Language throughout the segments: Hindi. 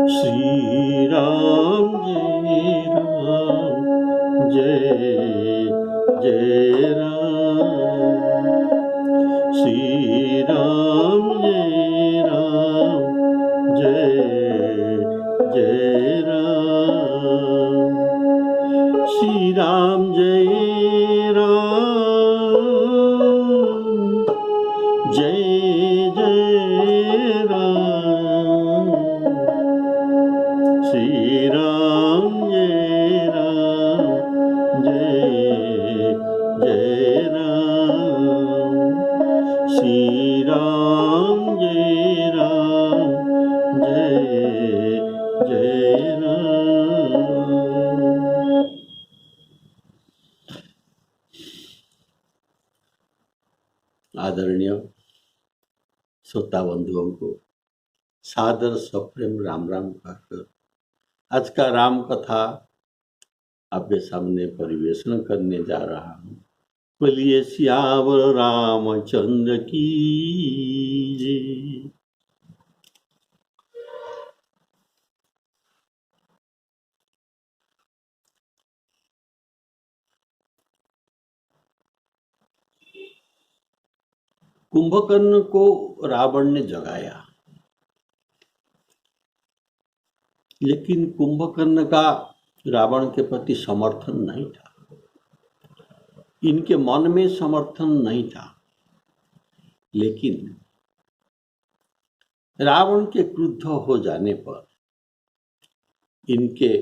श्री राम जय जय राम, श्री राम जय जय राम, श्री राम जय राम जय जय राम, श्री राम जय जय राम, श्री राम जय जय राम। आदरणीय श्रोता बंधुओं को सादर सप्रेम राम राम कहकर आज का राम कथा आपके सामने परिवेशन करने जा रहा हूँ। बोलिए सियावर रामचंद्र की जय। कुंभकर्ण को रावण ने जगाया, लेकिन कुंभकर्ण का रावण के प्रति समर्थन नहीं था, इनके मन में समर्थन नहीं था। लेकिन रावण के क्रुद्ध हो जाने पर, इनके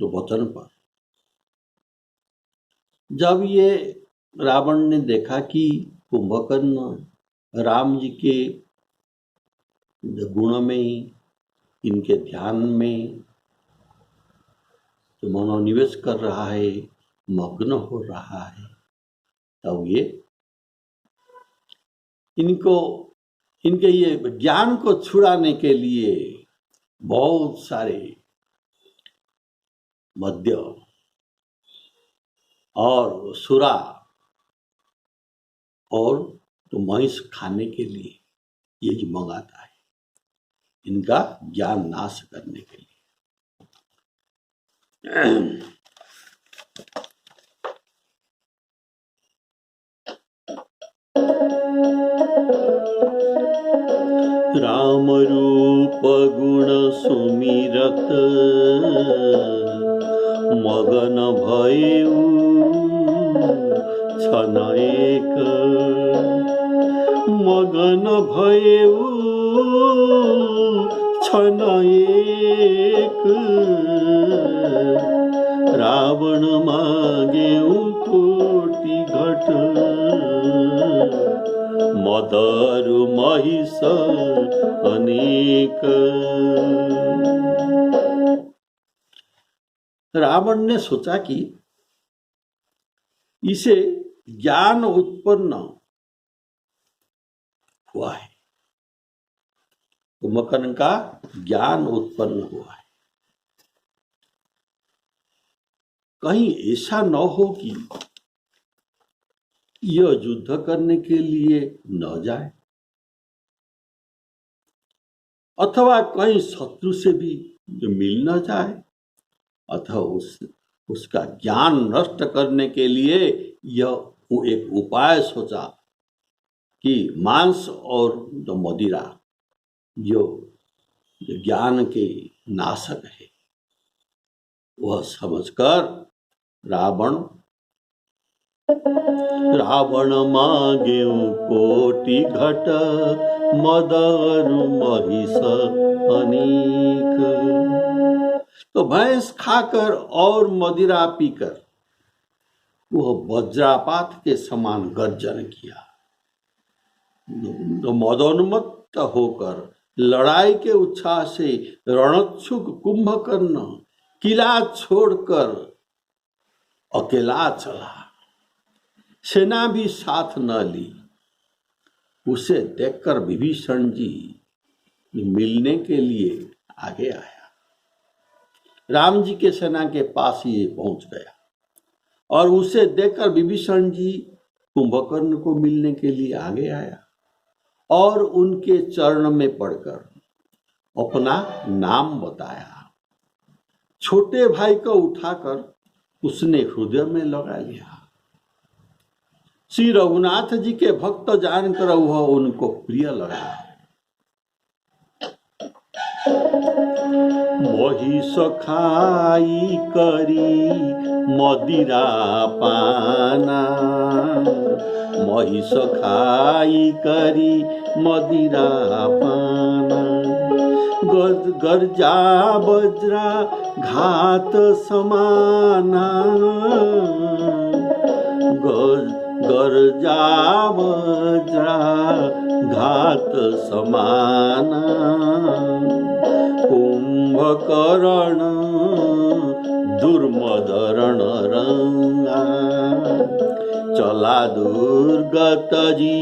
वचन पर, जब ये रावण ने देखा कि कुंभकर्ण राम जी के गुण में, इनके ध्यान में तो मनोनिवेश कर रहा है, मग्न हो रहा है, तब ये इनके ये ज्ञान को छुड़ाने के लिए बहुत सारे मद्य और सुरा और तो महिष खाने के लिए ये मंगाता है, इनका ज्ञान नाश करने के लिए। राम रूप गुण सुमिरत मगन भयउ क्षण एक, मगन भयउ क्षण एक, रावण मागेउ कोटि घट, मदरु महिष अनेक। रावण ने सोचा कि इसे ज्ञान उत्पन्न हुआ है, कुंभकर्ण का ज्ञान उत्पन्न हुआ है। कहीं ऐसा न हो कि यह युद्ध करने के लिए न जाए, अथवा कहीं शत्रु से भी मिल न जाए, अथवा उसका ज्ञान नष्ट करने के लिए यह एक उपाय सोचा कि मांस और जो मदिरा जो ज्ञान के नाशक है, वह समझकर रावण मांगेउ कोटि घट, मदरु महिष अनेक। तो भैंस खाकर और मदिरा पीकर वह वज्रापात के समान गर्जन किया। तो मदोन्मत्त होकर लड़ाई के उत्साह से रणोत्सुक कुंभकर्ण किला छोड़कर अकेला चला, सेना भी साथ न ली। उसे देखकर विभीषण जी मिलने के लिए आगे आया, राम जी के सेना के पास ही पहुंच गया और उसे देखकर विभीषण जी कुंभकर्ण को मिलने के लिए आगे आया और उनके चरण में पड़कर अपना नाम बताया। छोटे भाई को उठाकर उसने हृदय में लगा लिया। श्री रघुनाथ जी के भक्त जानकर वह उनको प्रिय लगा। महिष खाई करी मदिरा पाना, महिष खाई करी मदिरा पाना, गर्जा वज्रा घात समाना, गर्जा वज्रा घात समाना, कुंभकर्ण दुर्मदरण रंगा, चला दुर्गत जी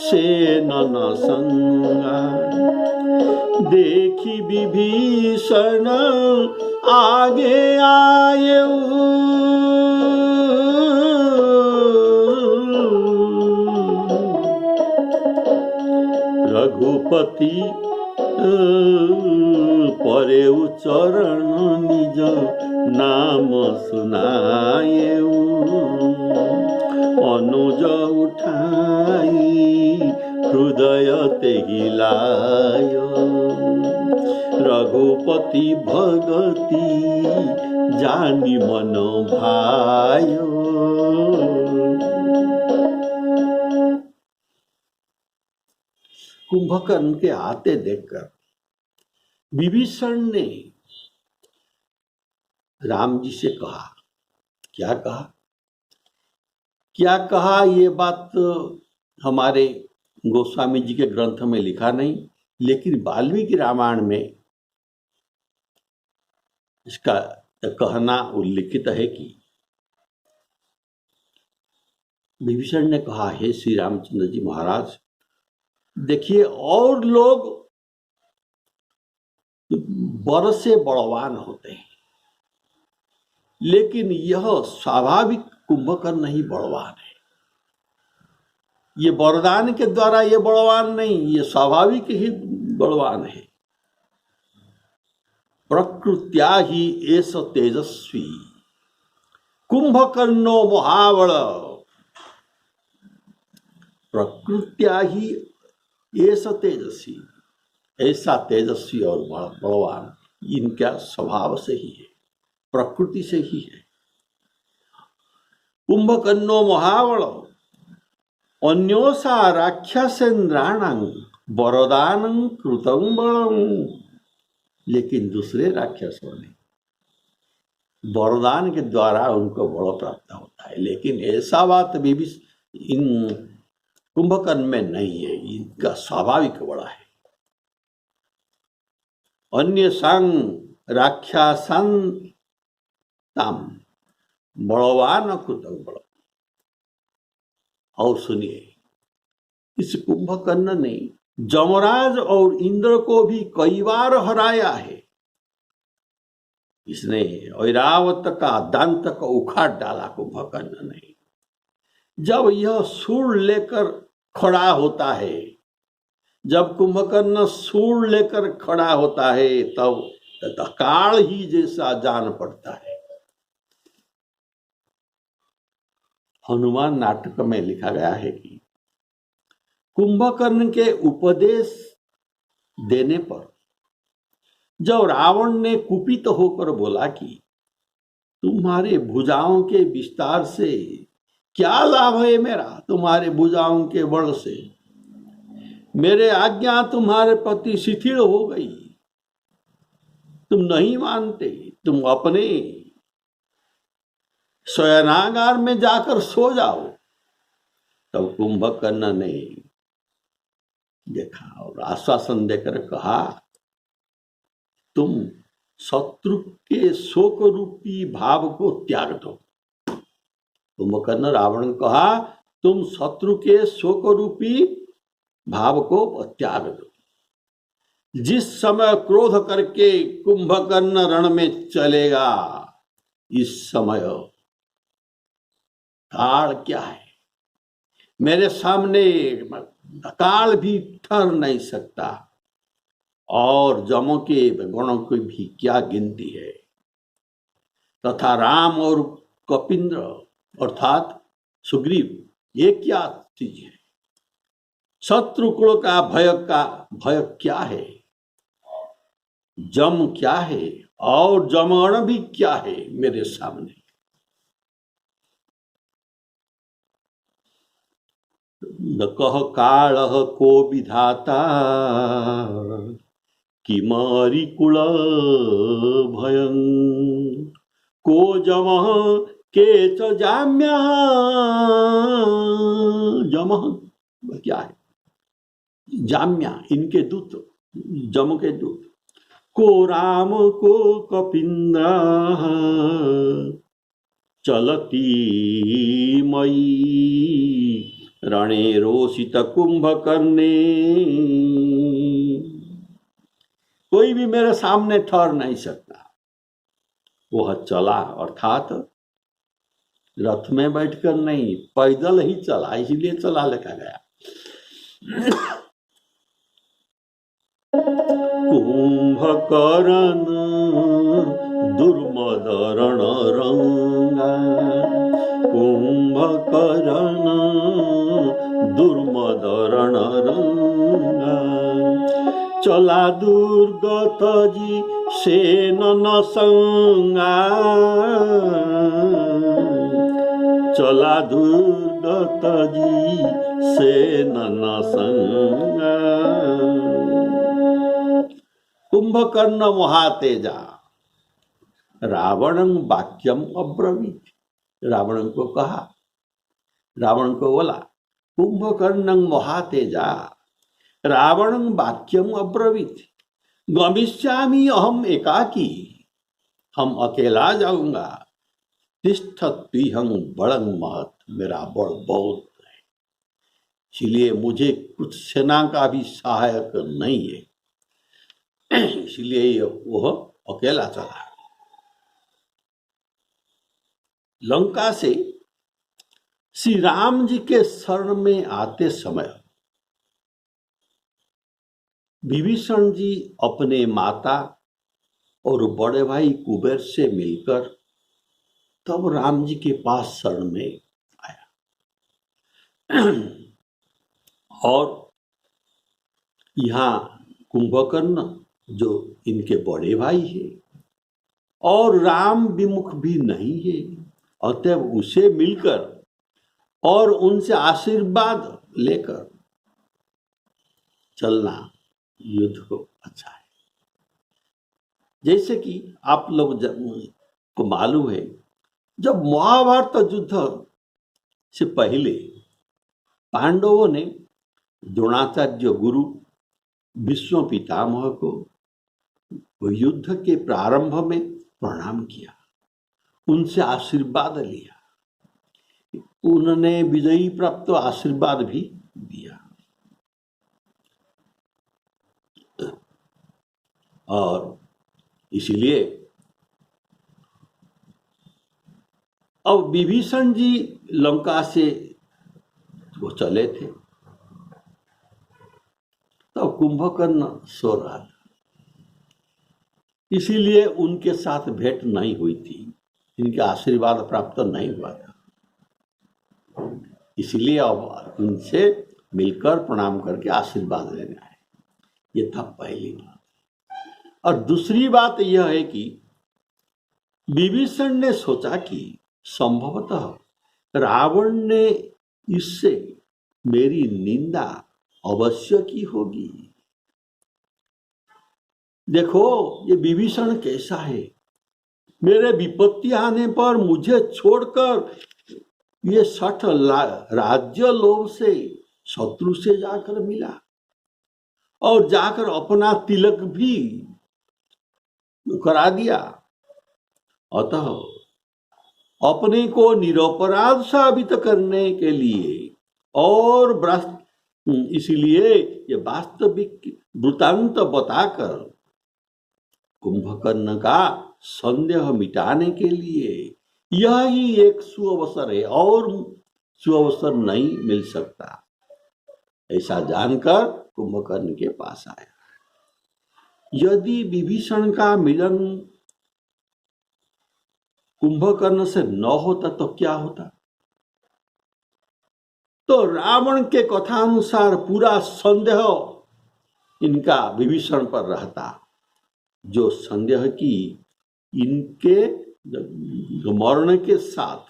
सेनन संगा, देखी विभीषण आगे आये, रघुपति परे चरण निज नाम सुनाए, अनुज उठाई हृदय तेहि लायो, रघुपति भगति जानी मन भायो। कुंभकर्ण के आते देखकर विभीषण ने राम जी से कहा। क्या कहा? क्या कहा ये बात हमारे गोस्वामी जी के ग्रंथ में लिखा नहीं, लेकिन वाल्मीकि रामायण में इसका कहना उल्लिखित है कि विभीषण ने कहा, हे श्री रामचंद्र जी महाराज, देखिए और लोग बर से बलवान होते हैं, लेकिन यह स्वाभाविक कुंभकर्ण नहीं बलवान है। ये वरदान के द्वारा ये बलवान नहीं, ये स्वाभाविक ही बलवान है। प्रकृत्या ही एष तेजस्वी कुंभकर्णो महाबल, प्रकृत्या ही एष तेजस्वी, ऐसा तेजस्वी और बलवान इनका स्वभाव से ही है, प्रकृति से ही है। कुंभकर्णो महाबल अन्योसा राक्षसेन्द्राणां वरदानं कृतं बलम्, लेकिन दूसरे राक्षसों ने वरदान के द्वारा उनको बल प्राप्त होता है, लेकिन ऐसा बात भी इन कुंभकर्ण में नहीं है, इनका स्वाभाविक बड़ा है। अन्य संग राक्षसं तम बलवान कृतं बल। और सुनिए, इस कुंभकर्ण ने जमराज और इंद्र को भी कई बार हराया है। इसने ऐरावत का दंत को उखाड़ डाला कुंभकर्ण ने। जब यह सूर लेकर खड़ा होता है, जब कुंभकर्ण सूर लेकर खड़ा होता है, तब काल ही जैसा जान पड़ता है। हनुमान नाटक में लिखा गया है कि कुंभकर्ण के उपदेश देने पर जब रावण ने कुपित होकर बोला कि तुम्हारे भुजाओं के विस्तार से क्या लाभ है मेरा, तुम्हारे भुजाओं के बल से मेरे आज्ञा तुम्हारे प्रति शिथिल हो गई, तुम नहीं मानते, तुम अपने शयनागार में जाकर सो जाओ। तब कुंभकर्ण ने देखा और आश्वासन देकर कहा, तुम शत्रु के शोक रूपी भाव को त्याग दो। कुंभकर्ण रावण ने कहा, तुम शत्रु के शोक रूपी भाव को त्याग दो। जिस समय क्रोध करके कुंभकर्ण रण में चलेगा, इस समय काल क्या है, मेरे सामने काल भी ठहर नहीं सकता। और जम के गणों की भी क्या गिनती है। तथा राम और कपिंद्र अर्थात सुग्रीव ये क्या चीज है। शत्रुकुल का भय क्या है, जम क्या है और जमगण भी क्या है मेरे सामने। न कह कालः को विधाता किमारी कुल भयं को जमः के च जाम्यः। जमः क्या है, जाम्या इनके दूत, जम के दूत। को राम को कपिंद्र चलती मई रणे रोषित कुंभकर्णे। कोई भी मेरे सामने ठहर नहीं सकता। वह चला अर्थात रथ में बैठकर नहीं, पैदल ही चला, इसीलिए चला लिखा गया। कुंभकर्ण दुर्मदरण रंगा, कुंभकर्ण दुर्मदरण रंगा। चला दुर्गत जी सेन न संगा, चला दुर्गत जी सेन न संगा। कुंभकर्ण महातेजा रावण वाक्यम अब्रवीत। रावण को कहा, रावण को बोला कुंभकर्ण महातेजा रावण वाक्यम अब्रवीत गमिष्यामि अहम एकाकी। हम अकेला जाऊंगा। तिष्ठत्विहं बड़ं महत्, मेरा बड़ बहुत है, इसलिए मुझे कुछ सेना का भी सहायक नहीं है, इसलिए वह अकेला चला। लंका से श्री राम जी के शरण में आते समय विभीषण जी अपने माता और बड़े भाई कुबेर से मिलकर तब राम जी के पास शरण में आया। और यहाँ कुंभकर्ण जो इनके बड़े भाई है और राम विमुख भी नहीं है, अतएव उसे मिलकर और उनसे आशीर्वाद लेकर चलना युद्ध को अच्छा है। जैसे कि आप लोग को मालूम है, जब महाभारत युद्ध से पहले पांडवों ने द्रोणाचार्य गुरु भीष्म पितामह को युद्ध के प्रारंभ में प्रणाम किया, उनसे आशीर्वाद लिया, उन्होंने विजयी प्राप्त आशीर्वाद भी दिया। और इसलिए अब विभीषण जी लंका से वो चले थे, तब कुंभकर्ण सो रहा था, इसीलिए उनके साथ भेंट नहीं हुई थी, इनके आशीर्वाद प्राप्त नहीं हुआ था। इसलिए अब उनसे मिलकर प्रणाम करके आशीर्वाद लेना है। ये था पहली बात। और दूसरी बात यह है कि विभीषण ने सोचा कि संभवतः रावण ने इससे मेरी निंदा अवश्य की होगी। देखो ये विभीषण कैसा है, मेरे विपत्ति आने पर मुझे छोड़कर ये 60 राज्य लोभ से शत्रु से जाकर मिला और जाकर अपना तिलक भी करा दिया। अतः अपने को निरपराध साबित करने के लिए और इसलिए ये वास्तविक वृतांत बताकर कुंभकर्ण का संदेह मिटाने के लिए यह ही एक सुअवसर है और सुअवसर नहीं मिल सकता, ऐसा जानकर कुंभकर्ण के पास आया। यदि विभीषण का मिलन कुंभकर्ण से न होता तो क्या होता? तो रावण के कथानुसार पूरा संदेह इनका विभीषण पर रहता, जो संदेह की इनके मरने के साथ,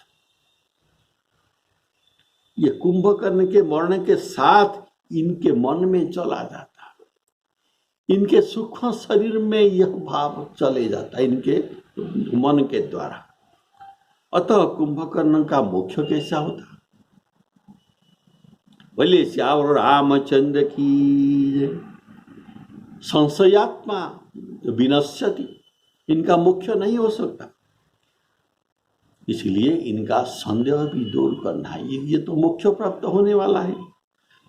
ये कुंभकर्ण के मरने के साथ इनके मन में चला जाता, इनके सूक्ष्म शरीर में यह भाव चले जाता, इनके मन के द्वारा। अतः कुंभकर्ण का मोक्ष कैसा होता? बोले श्यावर रामचंद्र की। संशयात्मा विनश्यति, इनका मोक्ष नहीं हो सकता, इसलिए इनका संदेह भी दूर करना है। ये तो मोक्ष प्राप्त होने वाला है।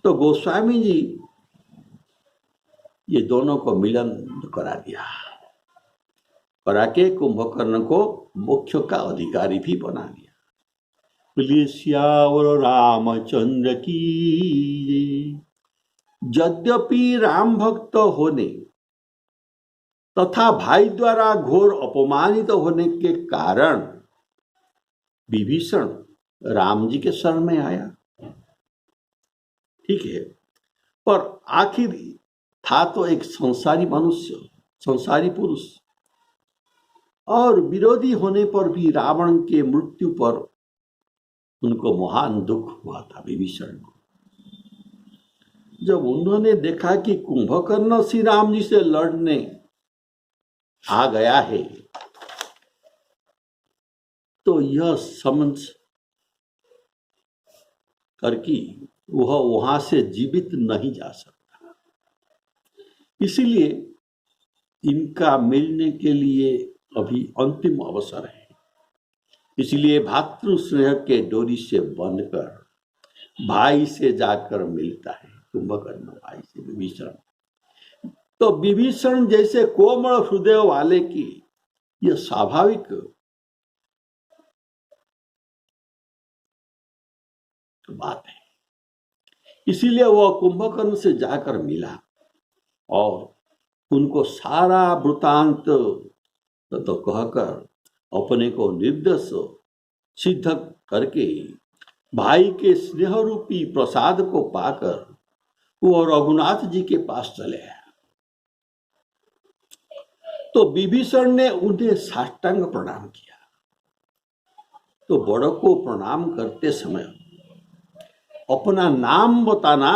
तो गोस्वामी जी ये दोनों को मिलन करा दिया, करा के कुंभकर्ण को मोक्ष का अधिकारी भी बना दिया। बोलिए श्यावर रामचंद्र की। यद्यपि राम भक्त होने तथा भाई द्वारा घोर अपमानित होने के कारण विभीषण राम जी के शरण में आया, ठीक है, पर आखिर था तो एक संसारी मनुष्य, संसारी पुरुष, और विरोधी होने पर भी रावण के मृत्यु पर उनको महान दुख हुआ था विभीषण को। जब उन्होंने देखा कि कुंभकर्ण श्री राम जी से लड़ने आ गया है, तो यह समझ करके वह वहां से जीवित नहीं जा सकता, इसलिए इनका मिलने के लिए अभी अंतिम अवसर है। इसलिए भातृ स्नेह के डोरी से बंधकर भाई से जाकर मिलता है कुंभकर्ण, भाई से विभीषण। तो विभीषण जैसे कोमल हृदय वाले की यह स्वाभाविक बात है, इसीलिए वह कुंभकर्ण से जाकर मिला और उनको सारा वृतांत तो कहकर अपने को निर्दोष सिद्ध करके भाई के स्नेह रूपी प्रसाद को पाकर वो रघुनाथ जी के पास चले आए। तो विभीषण ने उन्हें साष्टांग प्रणाम किया। तो बड़ों को प्रणाम करते समय अपना नाम बताना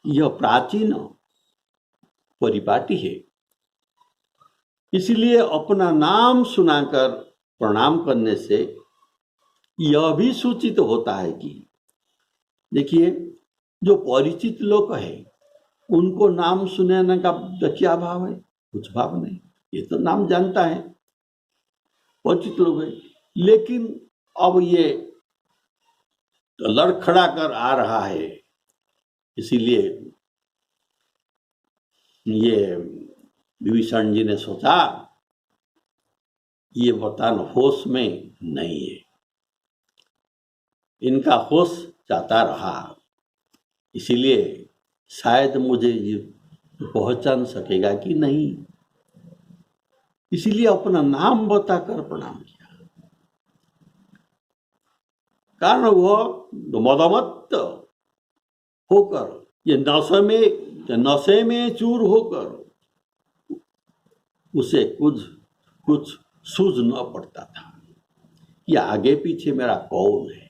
यह प्राचीन परिपाटी है, इसलिए अपना नाम सुनाकर प्रणाम करने से यह भी सूचित होता है कि देखिए, जो परिचित लोग हैं उनको नाम सुनाने का क्या भाव है? कुछ भाव नहीं, ये तो नाम जानता है, परिचित लोग हैं। लेकिन अब ये लड़खड़ा कर आ रहा है, इसीलिए ये विभीषण जी ने सोचा ये वर्तमान होश में नहीं है, इनका होश जाता रहा, इसीलिए शायद मुझे ये पहचान सकेगा कि नहीं, इसीलिए अपना नाम बताकर प्रणाम किया। कारण वह मदमत्त होकर, ये नशे में चूर होकर उसे कुछ सूझ न पड़ता था कि आगे पीछे मेरा कौन है।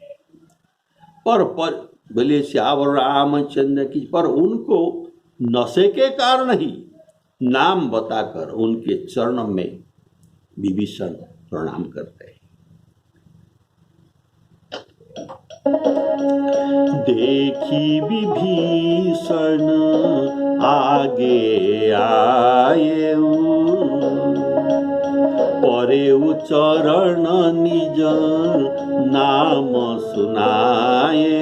पर बोले श्यावर रामचंद्र की, पर उनको नशे के कारण ही नाम बताकर उनके चरण में विभीषण प्रणाम करते हैं। देखी विभीषण आगे आए, परे चरण निज नाम सुनाए।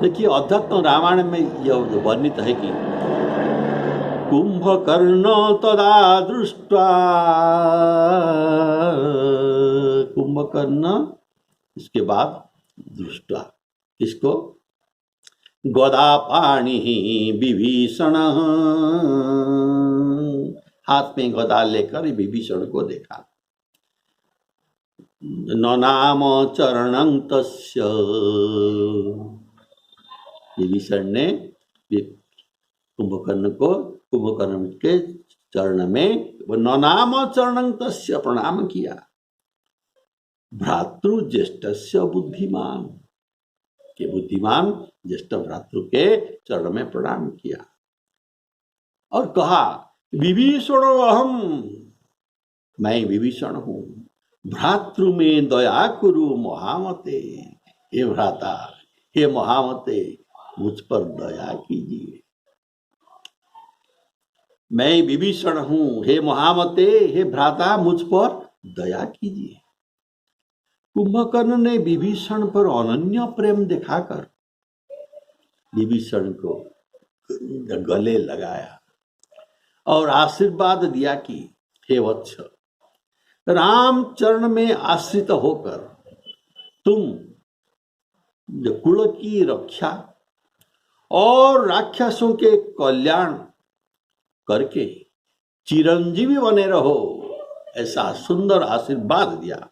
देखिए, अध्यात्म रामायण में यह वर्णित है कि कुंभकर्ण तदा दृष्ट्वा, कुंभकर्ण इसके बाद दृष्टा, किसको? गदापाणि विभीषण, हाथ में गदा लेकर विभीषण को देखा। न नाम चरणं तस्य, विभीषण ने कुंभकर्ण के चरण में न नाम चरणं तस्य प्रणाम किया। भ्रातृ ज्येष्ठस्य बुद्धिमान, के बुद्धिमान ज्येष्ठ भ्रातृ के चरण में प्रणाम किया और कहा विभीषण अहम, मैं विभीषण हूं, भ्रातृ में दया कुरु महामते, हे भ्राता, हे महामते, मुझ पर दया कीजिए। मैं विभीषण हूं, हे महामते, हे भ्राता, मुझ पर दया कीजिए। कुंभकर्ण ने विभीषण पर अनन्य प्रेम दिखाकर विभीषण को गले लगाया और आशीर्वाद दिया कि हे वत्स, राम चरण में आश्रित होकर तुम कुल की रक्षा और राक्षसों के कल्याण करके चिरंजीवी बने रहो, ऐसा सुंदर आशीर्वाद दिया।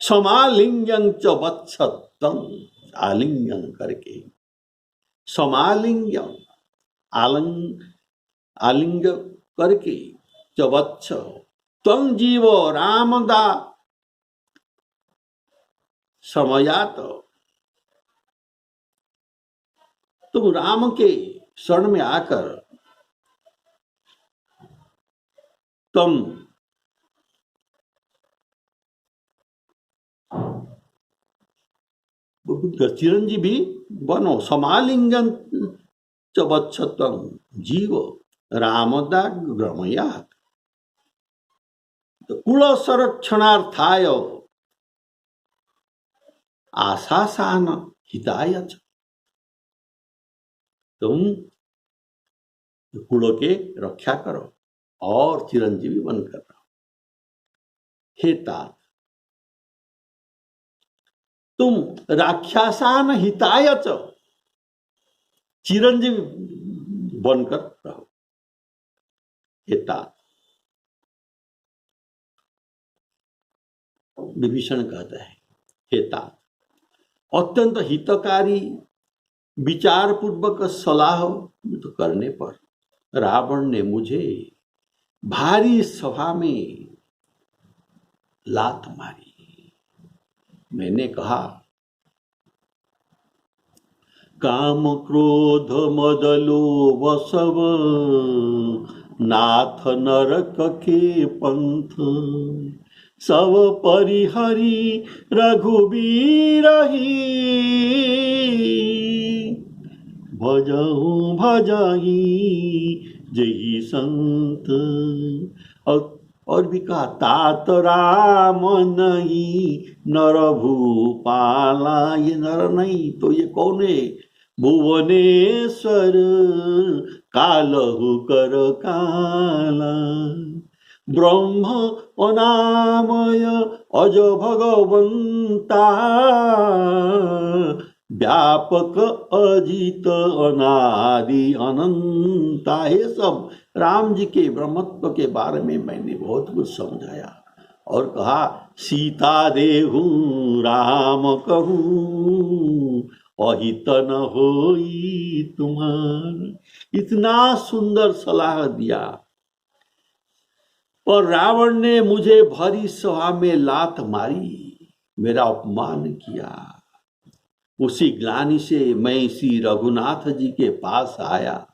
समालिंगं च वत्सत्वं, आलिंगन करके, समालिंगं आलिंग करके, च वत्स त्वं जीव रामदा समयात, तुम राम के शरण में आकर तुम चिरंजीवी बनो। समालिंगन च वत्सत्वं जीव रामदा ग्रमयात, कुल संरक्षणार्थाय आशासान हिताय च, तुम कुल के रक्षा करो और चिरंजीवी बनकर रहो। हे तात, तुम राक्षसान हिताय च, चिरंजीवी बनकर रहो। हे तात, विभीषण कहता है, हे तात, अत्यंत हितकारी विचार पूर्वक सलाह करने पर रावण ने मुझे भारी सभा में लात मारी। मैंने कहा काम क्रोध मद लोभ सब नाथ नरक के पंथ, सब परिहरी रघुबीर ही, भजहु भजही जही संत। और भी कहा तात राम नहीं नर भूपाला, ये नर नहीं तो ये कौन है? भुवनेश्वर कालहु कर काला, ब्रह्म अनामय अज भगवंता, व्यापक अजित अनादि अनंता। ये सब राम जी के ब्रह्मत्व के बारे में मैंने बहुत कुछ समझाया और कहा सीता देहु राम कहूँ, अहित न होई तुम्हार। इतना सुंदर सलाह दिया और रावण ने मुझे भरी सभा में लात मारी, मेरा अपमान किया। उसी ग्लानि से मैं श्री रघुनाथ जी के पास आया।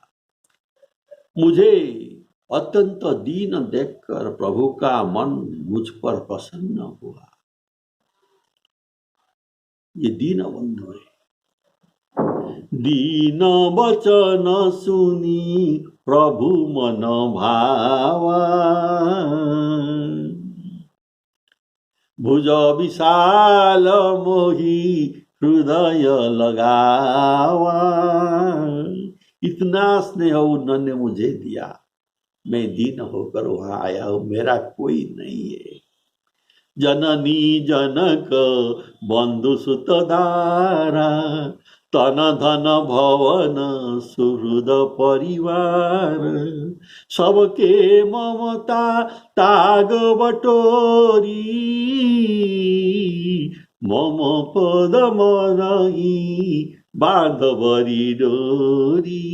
मुझे अत्यंत दीन देखकर प्रभु का मन मुझ पर प्रसन्न हुआ। ये दीन बंधु है। दीन वचन सुनी प्रभु मन भावा, भुज विशाल मोही हृदय लगावा। इतना स्नेह उन्होंने मुझे दिया, मैं दीन होकर वहां आया हूं, मेरा कोई नहीं है। जननी जनक बंधु सुत धारा, तन धन भवन सुहृद परिवार, सबके ममता ताग बटोरी, मम पद मनहि बांधवरी डोरी।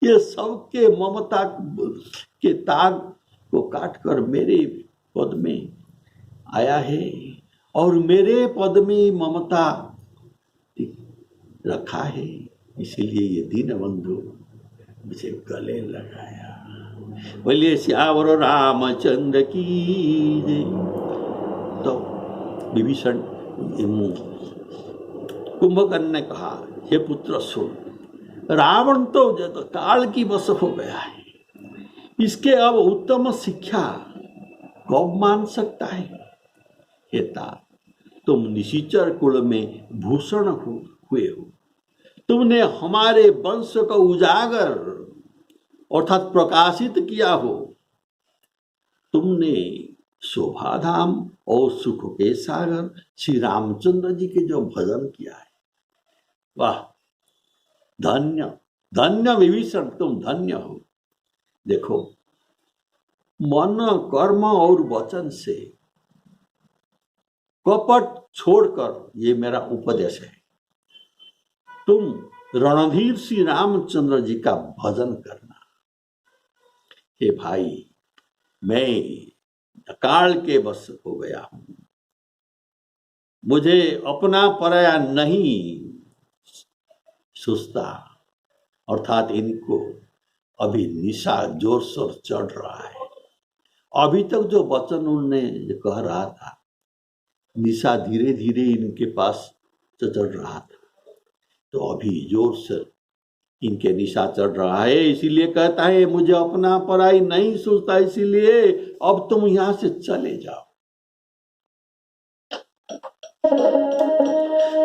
ये सबके ममता के ताग को काटकर मेरे पद में आया है और मेरे पद में ममता रखा है, इसीलिए ये दीनबंधु मुझे गले लगाया। बोलिए श्यावर रामचंद्र की जय। तो विभीषण कुंभकर्ण ने कहा, हे पुत्र सुन, रावण तो काल की वश हो गया है, इसके अब उत्तम शिक्षा कब मान सकता है। हे तात, तुम निशिचर कुल में भूषण हुए हो, तुमने हमारे वंश को उजागर अर्थात प्रकाशित किया हो, तुमने शोभाधाम और सुख के सागर श्री रामचंद्र जी के जो भजन किया है, वाह धन्य धन्य विभीषण, तुम धन्य हो। देखो, मन कर्म और वचन से कपट छोड़कर, ये मेरा उपदेश है, तुम रणधीर श्री रामचंद्र जी का भजन करना। हे भाई, मैं काल के वश हो गया हूं, मुझे अपना पराया नहीं सुस्ता, अर्थात इनको अभी निशा जोर शोर चढ़ रहा है। अभी तक जो वचन उन्होंने कह रहा था, निशा धीरे धीरे इनके पास चढ़ रहा था, तो अभी जोर से इनके निशा चढ़ रहा है। इसीलिए कहता है मुझे अपना पराई नहीं सोचता, इसीलिए अब तुम यहां से चले जाओ।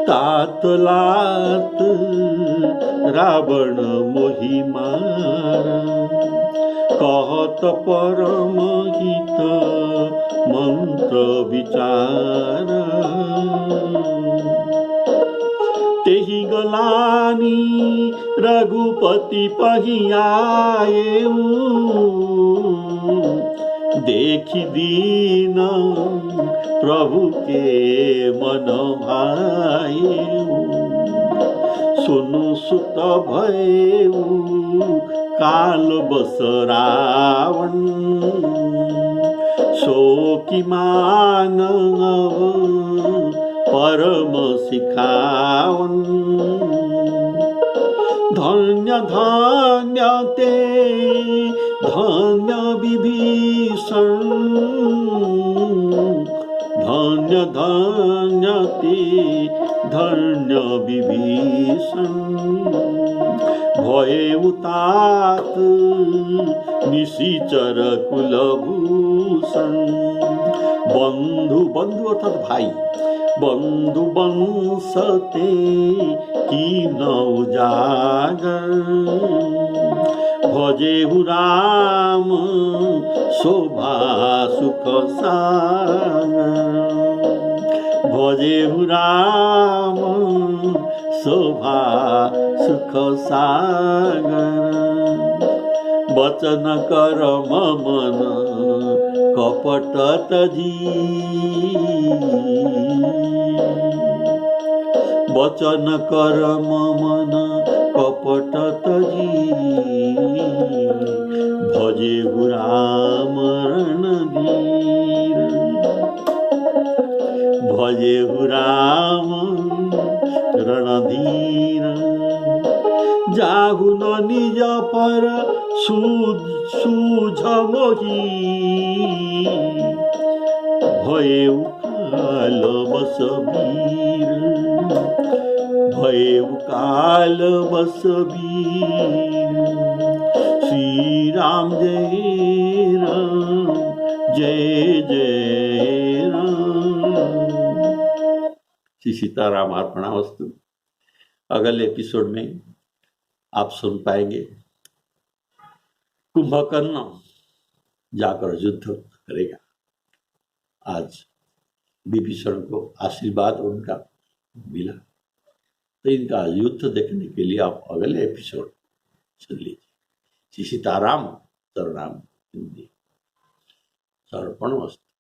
तात लात रावण मोहि मारा, कहत परम हित मंत्र विचारा, तेहि गलानी रघुपति पहियाएऊ, देखि दीन प्रभु के मन भाएऊ, सुनु सुत भयऊ काल बस रावण, शोकी मानव परम सिखावन, धन्य धन्य ते धन्य विभीषण, धन्य धन्य ते धन्य विभीषण, भयेउ तात निशिचर कुलभूषण। बंधु, बंधु अर्थात भाई, बंधु बंसते की न उजागर, भजेहु राम शोभा सुख सागर, भजेहु राम शोभा सुख सागर, वचन कर्म मन कपट तजी, वचन कर्म मन कपट तजी, भजेहु राम रणधीर, भजेहु राम रणधीर, जाहु न निज पर सूझ मोही, भयेउ काल बस वीर, भयेउ काल बस वीर। श्री राम जय राम, जय जय राम। श्री सीताराम अर्पणावस्तु। अगले एपिसोड में आप सुन पाएंगे कुंभकर्ण जाकर युद्ध करेगा। आज विभीषण को आशीर्वाद उनका मिला। तो इनका युद्ध देखने के लिए आप अगले एपिसोड सुन लीजिए। श्री सीताराम, सरनाम हिंदी, सर्पणमस्तु।